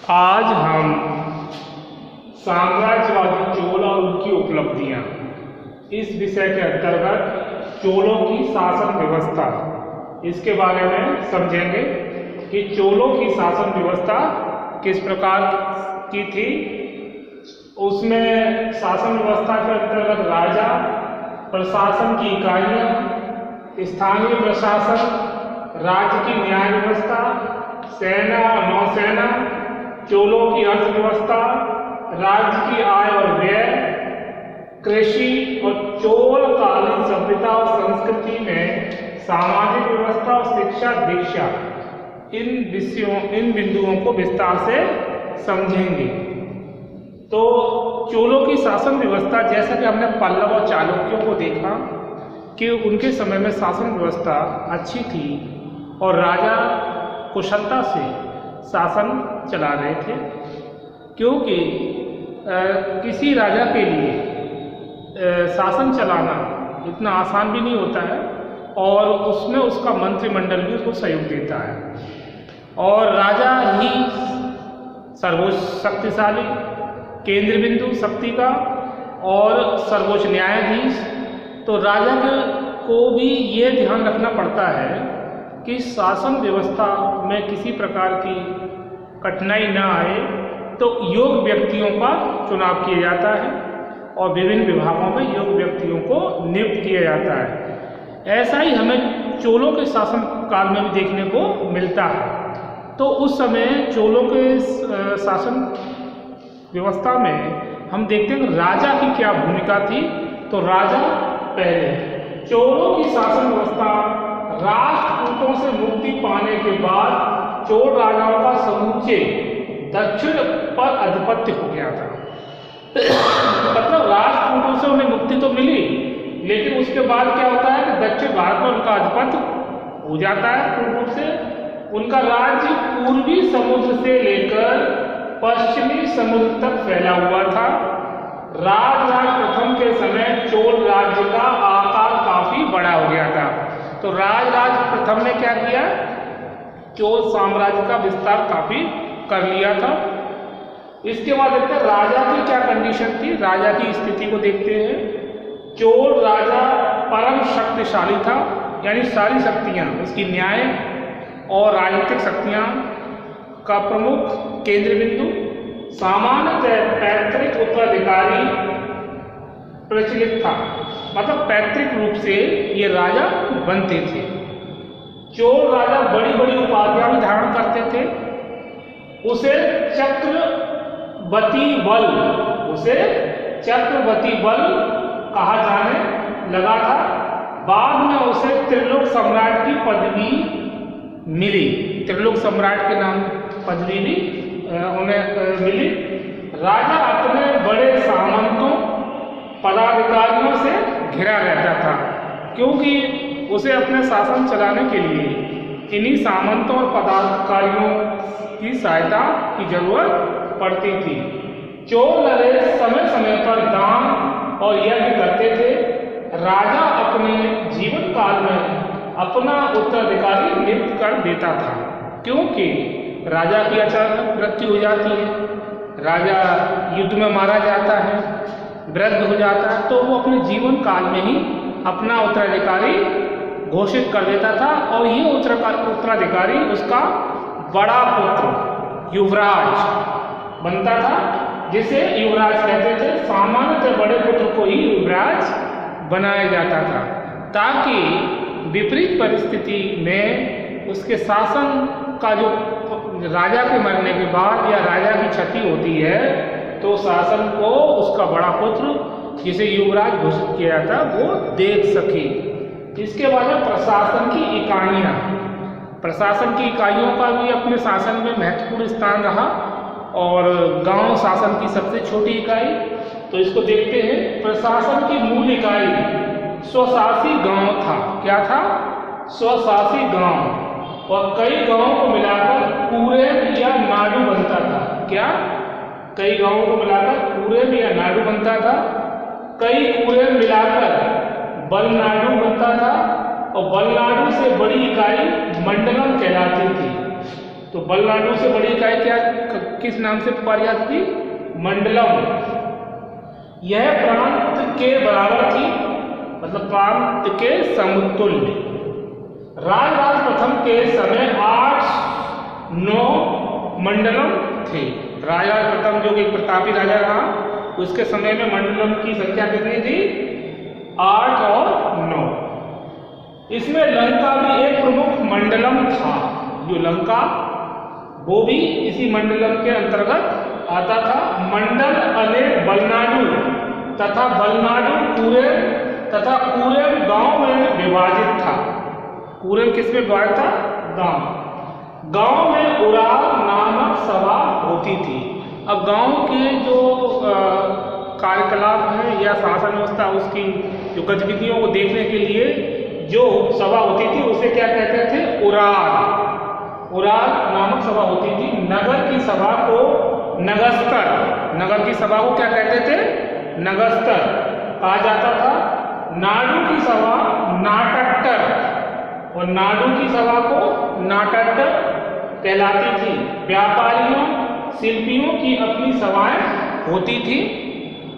आज हम साम्राज्यवादी चोल और उनकी उपलब्धियां इस विषय के अंतर्गत चोलों की शासन व्यवस्था इसके बारे में समझेंगे कि चोलों की शासन व्यवस्था किस प्रकार की थी। उसमें शासन व्यवस्था के अंतर्गत राजा, प्रशासन की इकाइयां, स्थानीय प्रशासन, राज्य की न्याय व्यवस्था, सेना और नौसेना, चोलों की अर्थव्यवस्था, राज्य की आय और व्यय, कृषि और चोल कालीन सभ्यता और संस्कृति में सामाजिक व्यवस्था और शिक्षा दीक्षा, इन बिंदुओं को विस्तार से समझेंगे। तो चोलों की शासन व्यवस्था, जैसा कि हमने पल्लव और चालुक्यों को देखा कि उनके समय में शासन व्यवस्था अच्छी थी और राजा कुशलता से शासन चला रहे थे, क्योंकि किसी राजा के लिए शासन चलाना इतना आसान भी नहीं होता है और उसमें उसका मंत्रिमंडल भी उसको सहयोग देता है और राजा ही सर्वोच्च शक्तिशाली केंद्र बिंदु शक्ति का और सर्वोच्च न्यायाधीश। तो राजा को भी ये ध्यान रखना पड़ता है कि शासन व्यवस्था में किसी प्रकार की कठिनाई न आए, तो योग्य व्यक्तियों का चुनाव किया जाता है और विभिन्न विभागों में योग्य व्यक्तियों को नियुक्त किया जाता है। ऐसा ही हमें चोलों के शासन काल में भी देखने को मिलता है। तो उस समय चोलों के शासन व्यवस्था में हम देखते हैं राजा की क्या भूमिका थी। तो राजा पहले चोलों की शासन व्यवस्था, राष्ट्रकूटों से मुक्ति पाने के बाद चोल राजाओं का समूचे दक्षिण पर आधिपत्य हो गया था। मतलब राष्ट्रकूटों से उन्हें मुक्ति तो मिली, लेकिन उसके बाद क्या होता है कि दक्षिण भारत में उनका आधिपत्य हो जाता है। पूर्ण रूप से उनका राज्य पूर्वी समुद्र से लेकर पश्चिमी समुद्र तक फैला हुआ था। राजराज प्रथम के समय चोल राज्य का आकार काफी बड़ा हो गया था। तो राजराज प्रथम ने क्या किया, चोल साम्राज्य का विस्तार काफी कर लिया था। इसके बाद देखते हैं राजा की क्या कंडीशन थी। राजा की स्थिति को देखते हैं। चोल राजा परम शक्तिशाली था, यानी सारी शक्तियां उसकी न्याय और राजनीतिक शक्तियां का प्रमुख केंद्र बिंदु। सामान्यतः पैतृक उत्तराधिकारी प्रचलित था, मतलब पैतृक रूप से ये राजा बनते थे। चोल राजा बड़ी बड़ी उपाधियां भी धारण करते थे। उसे चक्रवर्ती बल कहा जाने लगा था। बाद में उसे त्रिलोक सम्राट की पदवी मिली। त्रिलोक सम्राट के नाम पदवी भी उन्हें मिली। राजा अपने बड़े सामंतों पदाधिकारियों से घिरा रहता था, क्योंकि उसे अपने शासन चलाने के लिए इन्हीं सामंतों और पदाधिकारियों की सहायता की जरूरत पड़ती थी। चोल नरेश समय समय पर दान और यज्ञ करते थे। राजा अपने जीवन काल में अपना उत्तराधिकारी नियुक्त कर देता था, क्योंकि राजा की अचानक मृत्यु हो जाती है, राजा युद्ध में मारा जाता है, वृद्ध हो जाता है, तो वो अपने जीवन काल में ही अपना उत्तराधिकारी घोषित कर देता था और ये उत्तराधिकारी उसका बड़ा पुत्र युवराज बनता था, जिसे युवराज कहते थे। सामान्यतः बड़े पुत्र को ही युवराज बनाया जाता था, ताकि विपरीत परिस्थिति में उसके शासन का जो राजा के मरने के बाद या राजा की क्षति होती है, तो शासन को उसका बड़ा पुत्र जिसे युवराज घोषित किया जाता वो देख सके। इसके बाद प्रशासन की इकाइयां। प्रशासन की इकाइयों का भी अपने शासन में महत्वपूर्ण स्थान रहा और गांव शासन की सबसे छोटी इकाई। तो इसको देखते हैं। प्रशासन की मूल इकाई स्वशासी गांव था। क्या था? स्वशासी गांव, और कई गांवों को मिलाकर पूरे या नाडु बनता था। क्या? कई गांवों को मिलाकर पूरे या नाडु बनता था। कई पूरे मिलाकर बलनाडु बनता था और बलनाडु से बड़ी इकाई मंडलम कहलाती थी। तो बलनाडु से बड़ी इकाई क्या किस नाम से पुकारी जाती थी? मंडलम। यह प्रांत के बराबर थी, मतलब प्रांत के समतुल्य। राजराज प्रथम के समय 8-9 मंडलम थे। राजराज प्रथम जो कि प्रतापी राजा रहा, उसके समय में मंडलम की संख्या कितनी थी? 8 और 9। इसमें लंका भी एक प्रमुख मंडलम था। जो लंका, वो भी इसी मंडलम के अंतर्गत आता था। मंडल अनेक बलनाडु तथा बलनाडु कुरेम तथा कुरेम गांव में विभाजित था। कुरेम किस में विभाजित था? गांव। गांव में उराव नामक सभा होती थी। अब गांव के जो कार्यकलाप है या शासन व्यवस्था, उसकी जो गतिविधियों को देखने के लिए जो सभा होती थी उसे क्या कहते थे? उरार। उरार नामक सभा होती थी। नगर की सभा को नगस्तर, नगर की सभा को क्या कहते थे? नगस्तर कहा जाता था। नाडु की सभा नाटट्टर, और नाडु की सभा को नाटट्टर कहलाती थी। व्यापारियों शिल्पियों की अपनी सभाएं होती थी।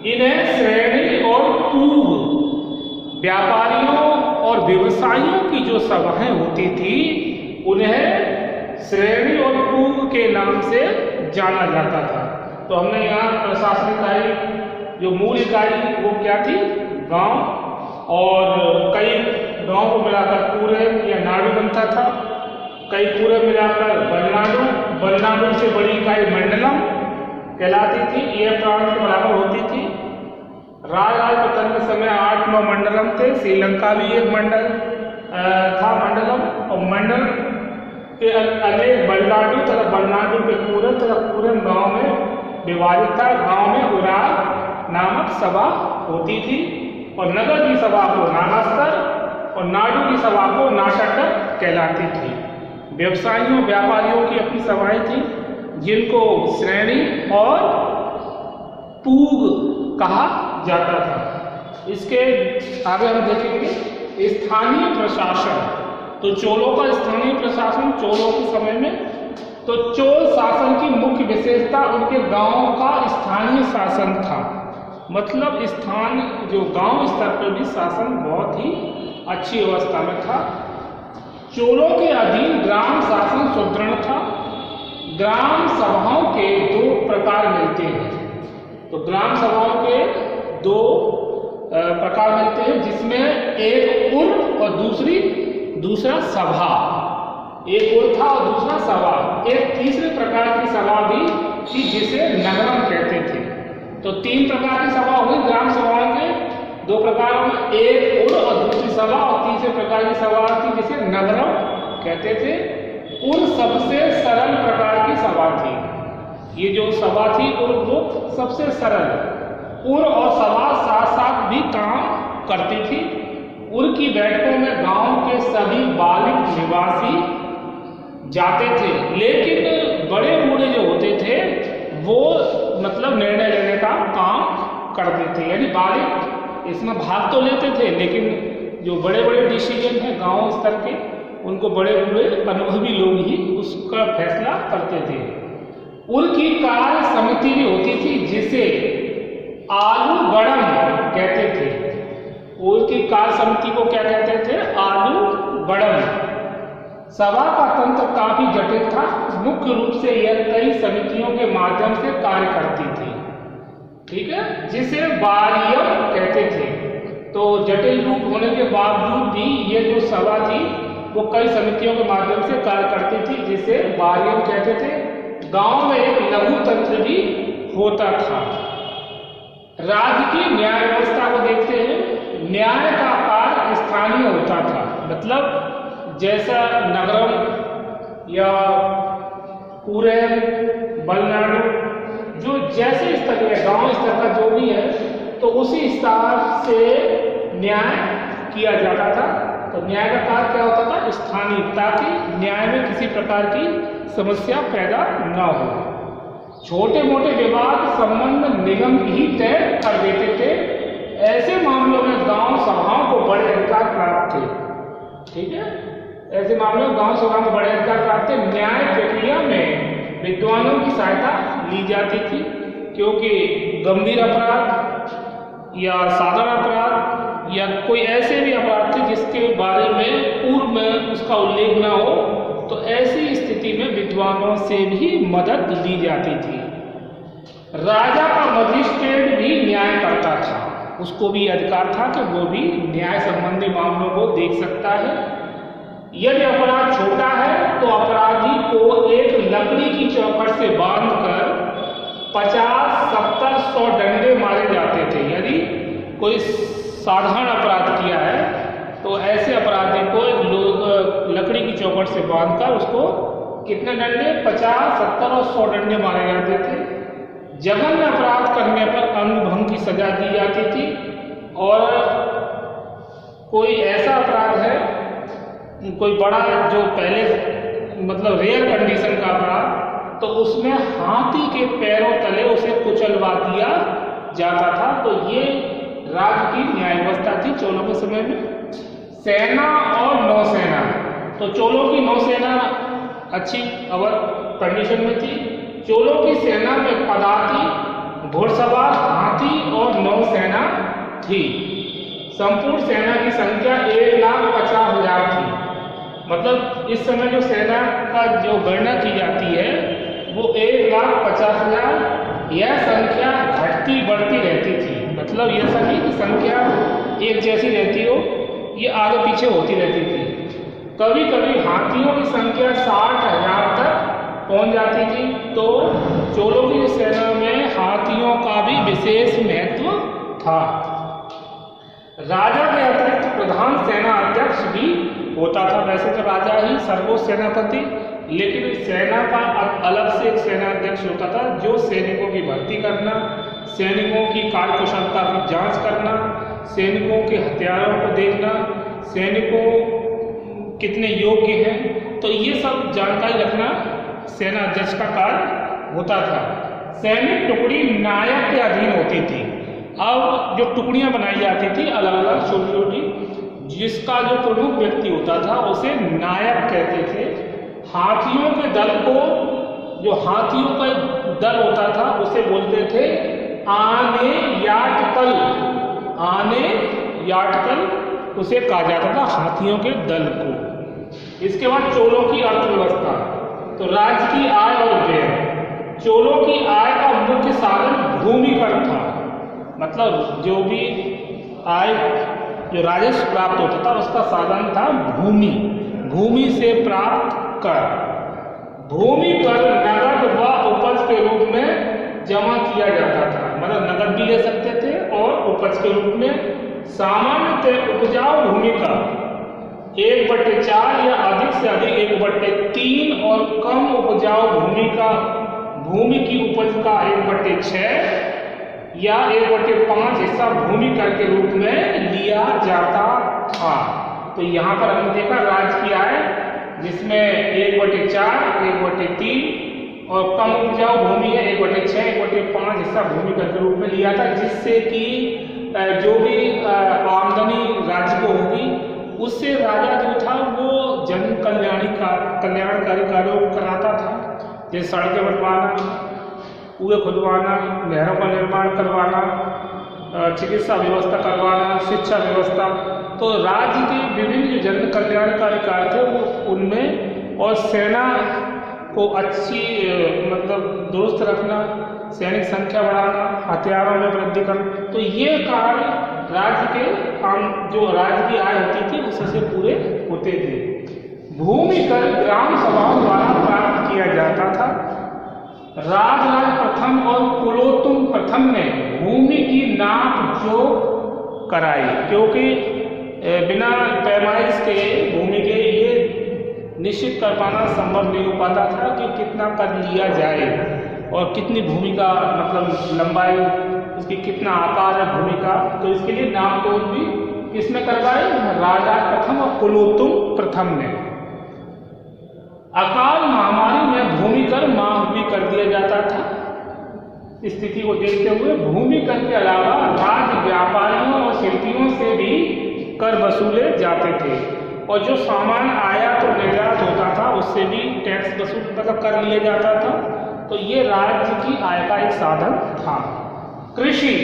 इन्हें श्रेणी और पूर्व, व्यापारियों और व्यवसायियों की जो सभाएं होती थी उन्हें श्रेणी और पूर्व के नाम से जाना जाता था। तो हमने यहाँ प्रशासनिक इकाई, जो मूल इकाई वो क्या थी? गांव। और कई गांव को मिलाकर कुरेम या नाडु बनता था। कई कुरेम मिलाकर बलनाडु, बलनाडु से बड़ी इकाई मंडलम कहलाती थी। यह प्रांत के बराबर होती थी। राजराज प्रथम के समय 8-9 मंडलम थे। श्रीलंका भी एक मंडल था, मंडलम। और मंडल के अनेक बलनाडु तथा बलनाडु के कुरेम तथा कुरेम गांव में विभाजित था। गांव में उरार नामक सभा होती थी, और नगर की सभा को नागास्तर और नाडु की सभा को नाटट्टर कहलाती थी। व्यवसायियों व्यापारियों की अपनी सभाएं थी, जिनको श्रेणी और पूग कहा जाता था। इसके आगे हम देखेंगे स्थानीय प्रशासन। तो चोलों का स्थानीय प्रशासन, चोलों के समय में तो चोल शासन की मुख्य विशेषता उनके गांव का स्थानीय शासन था। मतलब स्थान, जो गांव स्तर पर भी शासन बहुत ही अच्छी अवस्था में था। चोलों के अधीन ग्राम शासन सुदृढ़ था। ग्राम सभाओं के 2 प्रकार मिलते हैं। तो ग्राम सभाओं के 2 प्रकार मिलते हैं, जिसमें एक उर और दूसरा सभा। एक उर था और दूसरा सभा। एक तीसरे प्रकार की सभा भी थी जिसे नगरम कहते थे। तो 3 प्रकार की सभा हुई ग्राम सभाओं के। 2 प्रकारों में एक उर और दूसरी सभा, और तीसरे प्रकार की सभा थी जिसे नगरम कहते थे। उर सबसे सरल प्रकार की सभा थी। ये जो सभा थी उर वो सबसे सरल। उर और सभा साथ साथ भी काम करती थी। उर की बैठकों में गांव के सभी बालिग निवासी जाते थे, लेकिन बड़े बूढ़े जो होते थे वो मतलब निर्णय लेने का काम करते थे। यानी बालिग इसमें भाग तो लेते थे, लेकिन जो बड़े बड़े डिसीजन हैं गांव स्तर के, उनको बड़े बूढ़े अनुभवी लोग ही उसका फैसला करते थे। उर की कार्य समिति भी होती थी जिसे आलू गड़म कहते थे। उर की कार्य समिति को क्या कहते थे? आलू गड़म। सभा का तंत्र काफी जटिल था। मुख्य रूप से यह कई समितियों के माध्यम से कार्य करती थी, ठीक है, जिसे बारियम कहते थे। तो जटिल रूप होने के बावजूद भी ये जो सभा थी वो कई समितियों के माध्यम से कार्य करती थी, जिसे बारियम कहते थे। गांव में एक लघु तंत्र भी होता था। राज्य की न्याय व्यवस्था को देखते हैं। न्याय का कार्य स्थानीय होता था। मतलब जैसा नगरम या कुरेम, बलनाडु, जो जैसे स्तर है, गांव स्तर का जो भी है, तो उसी स्तर से न्याय किया जाता था। तो न्याय का कार्य क्या होता था? स्थानीय, ताकि न्याय में किसी प्रकार की समस्या पैदा न हो। छोटे मोटे विवाद संबंध निगम ही तय कर देते थे। ऐसे मामलों में गांव सभाओं को बड़े अधिकार प्राप्त थे, ठीक है। ऐसे मामलों में गांव सभा में बड़े अधिकार प्राप्त थे। न्याय प्रक्रिया में विद्वानों की सहायता ली जाती थी, क्योंकि गंभीर अपराध या साधारण अपराध या कोई ऐसे भी अपराध थे जिसके बारे में पूर्व में उसका उल्लेख ना हो, तो ऐसी स्थिति में विद्वानों से भी मदद ली जाती थी। राजा का मजिस्ट्रेट भी न्याय करता था, उसको भी अधिकार था कि वो भी न्याय संबंधी मामलों को देख सकता है। यदि अपराध छोटा है तो अपराधी को एक लकड़ी की चौखट से बांधकर 50, 70, 100 डंडे मारे जाते थे। यदि कोई साधारण अपराध किया है तो ऐसे अपराधी को एक लकड़ी की चौखट से बांधकर उसको कितने डंडे, 50, 70 और 100 डंडे मारे जाते थे। जघन्य अपराध करने पर अंगभंग की सजा दी जाती थी। और कोई ऐसा अपराध है, कोई बड़ा जो पहले मतलब रेयर कंडीशन का अपराध, तो उसमें हाथी के पैरों तले उसे कुचलवा दिया जाता था। तो ये राज्य की न्याय व्यवस्था थी चोलों के समय में। सेना और नौसेना, तो चोलों की नौसेना अच्छी कंडीशन में थी। चोलों की सेना में पदाती, घुड़सवार, हाथी और नौसेना थी। संपूर्ण सेना की संख्या 1,50,000 थी। मतलब इस समय जो सेना का जो गणना की जाती है वो 1,50,000, यह संख्या घटती बढ़ती रहती थी। मतलब ऐसा नहीं कि संख्या एक जैसी रहती हो, ये आगे पीछे होती रहती थी। कभी कभी हाथियों की संख्या 60,000 तक पहुंच जाती थी। तो चोलों की सेना में हाथियों का भी विशेष महत्व था। राजा के अतिरिक्त प्रधान सेना अध्यक्ष भी होता था। वैसे तो राजा ही सर्वोच्च सेनापति, लेकिन सेना का अलग से एक सेना अध्यक्ष होता था जो सैनिकों की भर्ती करना, सैनिकों की कार्यकुशलता की जांच करना, सैनिकों के हथियारों को देखना, सैनिकों कितने योग्य हैं, तो ये सब जानकारी रखना सेना अध्यक्ष का कार्य होता था। सैनिक टुकड़ी नायक के अधीन होती थी। अब जो टुकड़ियां बनाई जाती थी अलग अलग छोटी छोटी, जिसका जो प्रमुख व्यक्ति होता था उसे नायक कहते थे। हाथियों के दल को, जो हाथियों का दल होता था उसे बोलते थे आने याटकल। आने याटकल उसे कहा जाता था, हाथियों के दल को। इसके बाद चोलों की अर्थव्यवस्था, तो राज्य की आय और व्यय। चोलों की आय का मुख्य साधन भूमि कर था। मतलब जो भी आय, जो राजस्व प्राप्त होता था उसका साधन था भूमि। भूमि से प्राप्त कर। भूमि कर नगद व उपज के रूप में जमा किया जाता था। मतलब नगद भी ले सकते थे और उपज के रूप में। सामान्यतः उपजाऊ भूमि का 1/4 या अधिक से अधिक 1/3 और कम उपजाऊ भूमि की उपज का 1/6 या 1/5 हिस्सा भूमि कर के रूप में लिया जाता था। तो यहाँ पर हमने देखा राज्य की आय जिसमें 1/4, 1/3 और कम उपजाऊ भूमि है 1/6, 1/5 हिस्सा भूमि कर के रूप में लिया था, जिससे कि जो भी आमदनी राज्य को होगी उससे राजा जो था वो जन कल्याणकारी कार्यों को कराता था। जैसे सड़कें बनवाना, कुएं खुदवाना, नहरों का निर्माण करवाना, चिकित्सा व्यवस्था करवाना, शिक्षा व्यवस्था। तो राज्य के विभिन्न जो जन कल्याणकारी कार्य थे वो उनमें, और सेना को अच्छी मतलब दुरुस्त रखना, सैनिक संख्या बढ़ाना, हथियारों में वृद्धि करना, तो ये कार्य राज्य के जो राज्य की आय होती थी उससे पूरे होते थे। भूमि कर ग्राम सभाओं द्वारा प्राप्त किया जाता था। राजराज प्रथम और कुलोत्तुंग प्रथम ने भूमि की नाप जोख कराई, क्योंकि बिना पैमाइश के भूमि के ये निश्चित कर पाना संभव नहीं हो पाता था कि कितना कर लिया जाए और कितनी भूमि का मतलब लंबाई, उसकी कितना आकार है भूमि का। तो इसके लिए नापतोल भी किसने करवाए? राजा प्रथम और कुलोत्तुंग प्रथम ने। अकाल महामारी में भूमि कर माफ भी कर दिया जाता था। स्थिति को देखते हुए भूमि कर के अलावा राज्य व्यापारियों और शिल्पियों से भी कर वसूले जाते थे। और जो सामान आयात और निर्यात होता था उससे भी टैक्स वसूल मतलब कर लिया जाता था। तो ये राज्य की आय का एक साधन था। कृषि,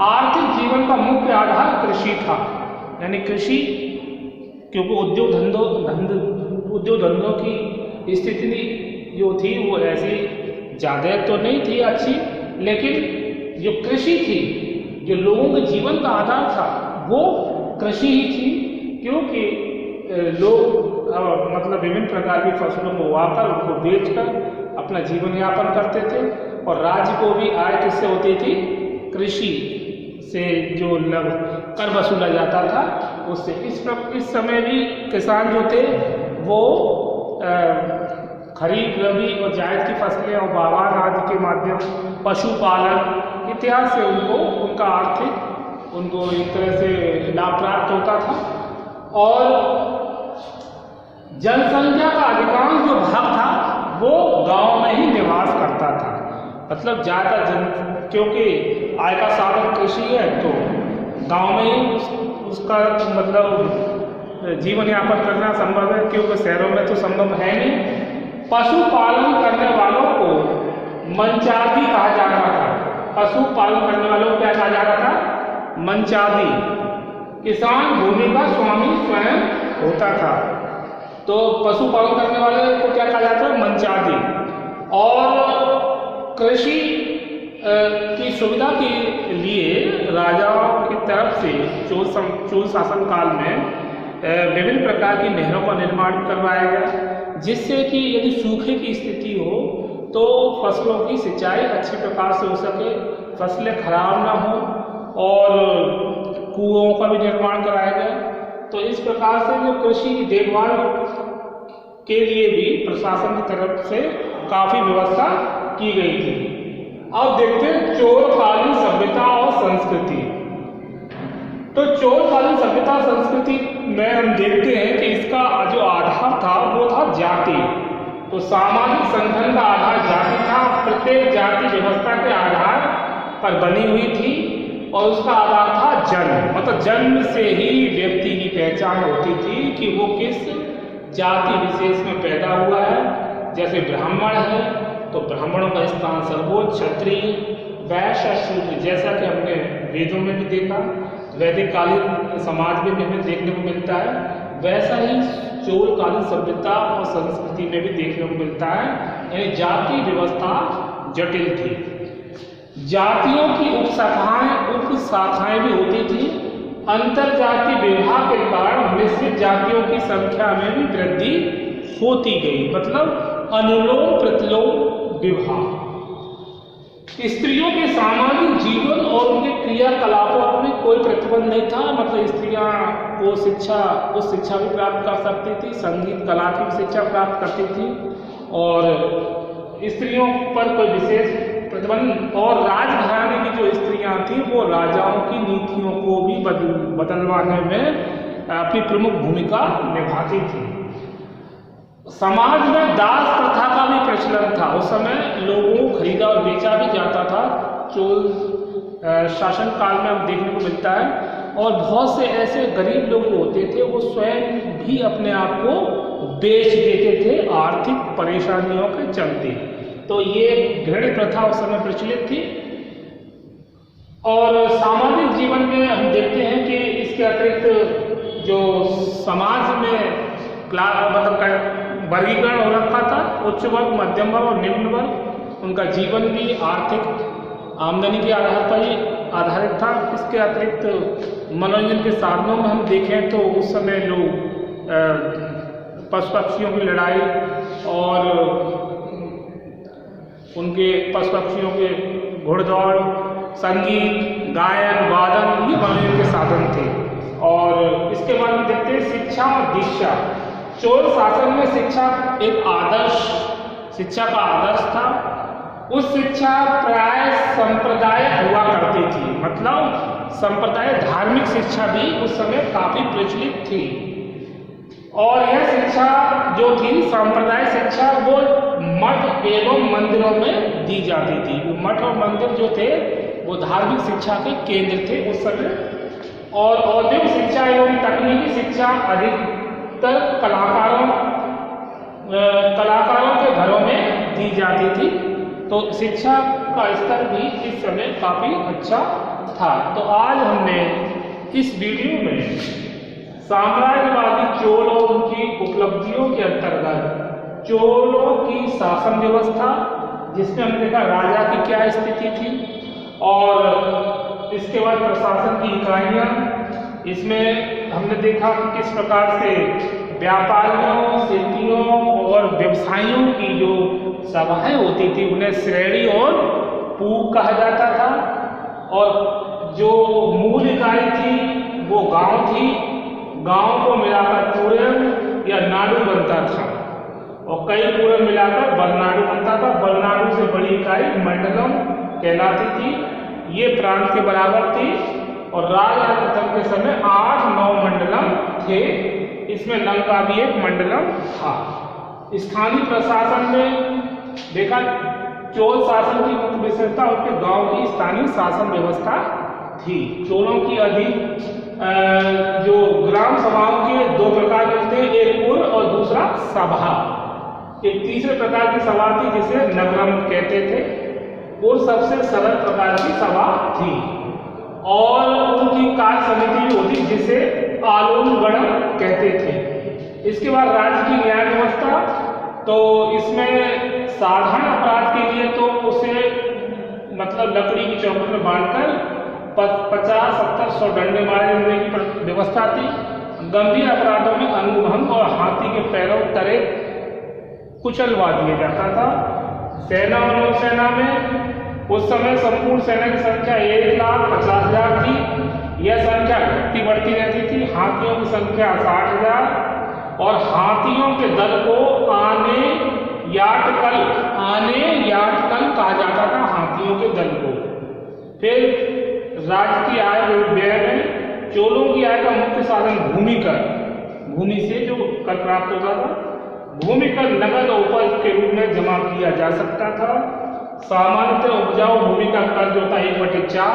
आर्थिक जीवन का मुख्य आधार कृषि था, यानी कृषि, क्योंकि उद्योग धंधों की स्थिति जो थी वो ऐसी ज़्यादा तो नहीं थी अच्छी, लेकिन जो कृषि थी, जो लोगों के जीवन का आधार था वो कृषि ही थी, क्योंकि लोग मतलब विभिन्न प्रकार की फसलों को उगाकर उनको बेचकर अपना जीवन यापन करते थे और राज्य को भी आय किससे होती थी? कृषि से जो कर वसूला जाता था उससे। इस समय भी किसान जो थे वो खरीफ, रबी और जायद की फसलें और बागान आदि के माध्यम, पशुपालन इत्यादि से उनका आर्थिक उनको एक तरह से लाभ प्राप्त होता था। और जनसंख्या का अधिकांश जो भाग था वो गांव में ही निवास करता था, मतलब ज़्यादा क्योंकि आय का साधन कृषि है तो गांव में ही उसका मतलब जीवन यापन करना संभव है, क्योंकि शहरों में तो संभव है नहीं। पशुपालन करने वालों को मंचादी कहा जाता था। पशुपालन करने वालों को क्या कहा जाता था? मंचादी। किसान भूमि का स्वामी स्वयं होता था, तो पशुपालन करने वाले को क्या कहा जाता है? मंचादी। और कृषि की सुविधा के लिए राजाओं की तरफ से चोल शासन काल में विभिन्न प्रकार की नहरों का निर्माण करवाया गया, जिससे कि यदि सूखे की स्थिति हो तो फसलों की सिंचाई अच्छे प्रकार से हो सके, फसलें खराब ना हो, और कुओं का भी निर्माण कराया गया। तो इस प्रकार से जो कृषि की देखभाल के लिए भी प्रशासन की तरफ से काफ़ी व्यवस्था की गई थी। अब देखते हैं चोलकालीन सभ्यता और संस्कृति। तो चोलकालीन सभ्यता संस्कृति में हम देखते हैं कि इसका जो आधार था वो था जाति। तो सामाजिक संगठन का आधार जाति था, प्रत्येक जाति व्यवस्था के आधार पर बनी हुई थी और उसका आधार था जन्म, मतलब जन्म से ही व्यक्ति की पहचान होती थी कि वो किस जाति विशेष में पैदा हुआ है। जैसे ब्राह्मण है तो ब्राह्मणों का स्थान सर्वोच्च, क्षत्रिय, वैश्य, शूद्र, जैसा कि हमने वेदों में भी देखा, वैदिक कालीन समाज में भी हमें देखने को मिलता है, वैसा ही चोलकालीन सभ्यता और संस्कृति में भी देखने को मिलता है। यानी जाति व्यवस्था जटिल थी। जातियों की उपशाखाएं भी होती थी। अंतरजातीय विवाह के कारण मिश्रित जातियों की संख्या में भी वृद्धि होती गई, मतलब अनुलोम प्रतिलोम विवाह। स्त्रियों के सामाजिक जीवन और उनके क्रियाकलापों में कोई प्रतिबंध नहीं था, मतलब स्त्रियां को शिक्षा भी प्राप्त कर सकती थी, संगीत कला की भी शिक्षा प्राप्त करती थी, और स्त्रियों पर कोई विशेष प्रतिबंध। और राजघराने की जो स्त्रियां थी वो राजाओं की नीतियों को भी बदलवाने में अपनी प्रमुख भूमिका निभाती थी। समाज में दास प्रथा का भी प्रचलन था। उस समय लोगों को खरीदा और बेचा भी जाता था। चोल शासन काल में हम देखने को मिलता है। और बहुत से ऐसे गरीब लोग जो होते थे वो स्वयं भी अपने आप को बेच देते थे आर्थिक परेशानियों के चलते। तो ये घृण्य प्रथा उस समय प्रचलित थी। और सामाजिक जीवन में हम देखते हैं कि इसके अतिरिक्त जो समाज में मतलब वर्गीकरण हो रखा था, उच्च वर्ग, मध्यम वर्ग और निम्न वर्ग, उनका जीवन भी आर्थिक आमदनी के आधार पर ही आधारित था। इसके अतिरिक्त मनोरंजन के साधनों में हम देखें तो उस समय लोग पशु पक्षियों की लड़ाई और उनके पशु पक्षियों के घुड़दौड़, संगीत, गायन, वादन, ये मनोरंजन के साधन थे। और इसके बाद हम देखते हैं शिक्षा और दीक्षा। चोल शासन में शिक्षा एक आदर्श, शिक्षा का आदर्श था। उस शिक्षा प्राय संप्रदायिक हुआ करती थी, मतलब संप्रदाय धार्मिक शिक्षा भी उस समय काफी प्रचलित थी। और यह शिक्षा जो थी सांप्रदायिक शिक्षा वो मठ एवं मंदिरों में दी जाती थी। मठ और मंदिर जो थे वो धार्मिक शिक्षा के केंद्र थे उस समय। और औद्योगिक शिक्षा एवं तकनीकी शिक्षा अधिक अधिकतर कलाकारों के घरों में दी जाती थी। तो शिक्षा का स्तर भी इस समय काफ़ी अच्छा था। तो आज हमने इस वीडियो में साम्राज्यवादी चोल और उनकी उपलब्धियों के अंतर्गत चोलों की शासन व्यवस्था, जिसमें हमने देखा राजा की क्या स्थिति थी, और इसके बाद प्रशासन की इकाइयाँ, इसमें हमने देखा कि किस प्रकार से व्यापारियों, शिल्पियों और व्यवसायियों की जो सभाएं होती थी उन्हें श्रेणी और पूर्व कहा जाता था, और जो मूल इकाई थी वो गांव थी। गांव को मिलाकर पूरन या नाडु बनता था, और कई पूरन मिलाकर बरनाडु बनता था। बरनाडु से बड़ी इकाई मंडलम कहलाती थी। ये प्रांत के बराबर थी, और राजा प्रथम के समय 8-9 मंडलम थे। इसमें लंका भी एक मंडलम था। स्थानीय प्रशासन में देखा, चोल शासन की मुख्य विशेषता उनके गांव की स्थानीय शासन व्यवस्था थी। चोलों की अधिक जो ग्राम सभाओं के 2 प्रकार मिलते हैं, एक पुर और दूसरा सभा। एक तीसरे प्रकार की सभा थी जिसे नगरम कहते थे। पुर सबसे सरल प्रकार की सभा थी, और उनकी कार्य समिति भी होती जिसे आलोलगणम कहते थे। इसके बाद राज्य की न्याय व्यवस्था, तो इसमें साधारण अपराध के लिए तो उसे मतलब लकड़ी की चौखट में बांधकर 50-70-100 डंडे मारे जाने की व्यवस्था थी। गंभीर अपराधों में अंगभंग और हाथी के पैरों तरे कुचलवा दिया जाता था। सेना और नौसेना में उस समय संपूर्ण सेना की संख्या 1,50,000 थी। यह संख्या घटती बढ़ती रहती थी। हाथियों की संख्या 60,000, और हाथियों के दल को आने याटकल कहा जाता था, हाथियों के दल को। फिर राज्य की आय व्यय में चोलों की आय का मुख्य साधन भूमि कर, भूमि से जो कर प्राप्त होता था, भूमि कर नगद उपज के रूप में जमा किया जा सकता था। सामान्यतः उपजाऊ भूमि का कर जो था 1/4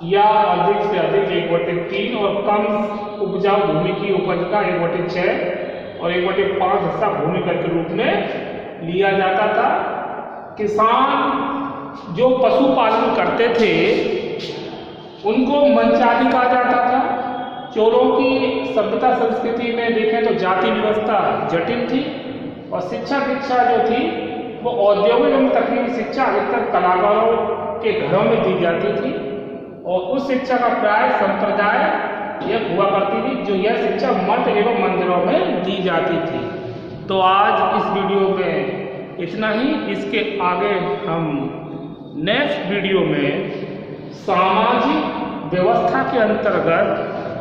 या अधिक से अधिक 1/3, और कम उपजाऊ भूमि की उपज का 1/6 और 1/5 हिस्सा भूमि कर के रूप में लिया जाता था। किसान जो पशुपालन करते थे उनको मंचाली कहा जाता था। चोलों की सभ्यता संस्कृति में देखें तो जाति व्यवस्था जटिल थी, और शिक्षा दीक्षा जो थी वो औद्योगिक एवं तकनीकी शिक्षा अधिकतर कलाकारों के घरों में दी जाती थी, और उस शिक्षा का प्राय संप्रदाय यह हुआ करती थी, जो यह शिक्षा मठ एवं मंदिरों में दी जाती थी। तो आज इस वीडियो में इतना ही। इसके आगे हम नेक्स्ट वीडियो में सामाजिक व्यवस्था के अंतर्गत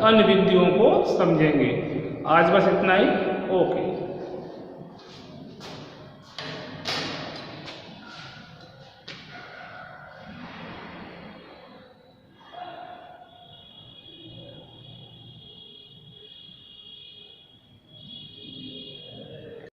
अन्य विधियों को समझेंगे। आज बस इतना ही। ओके।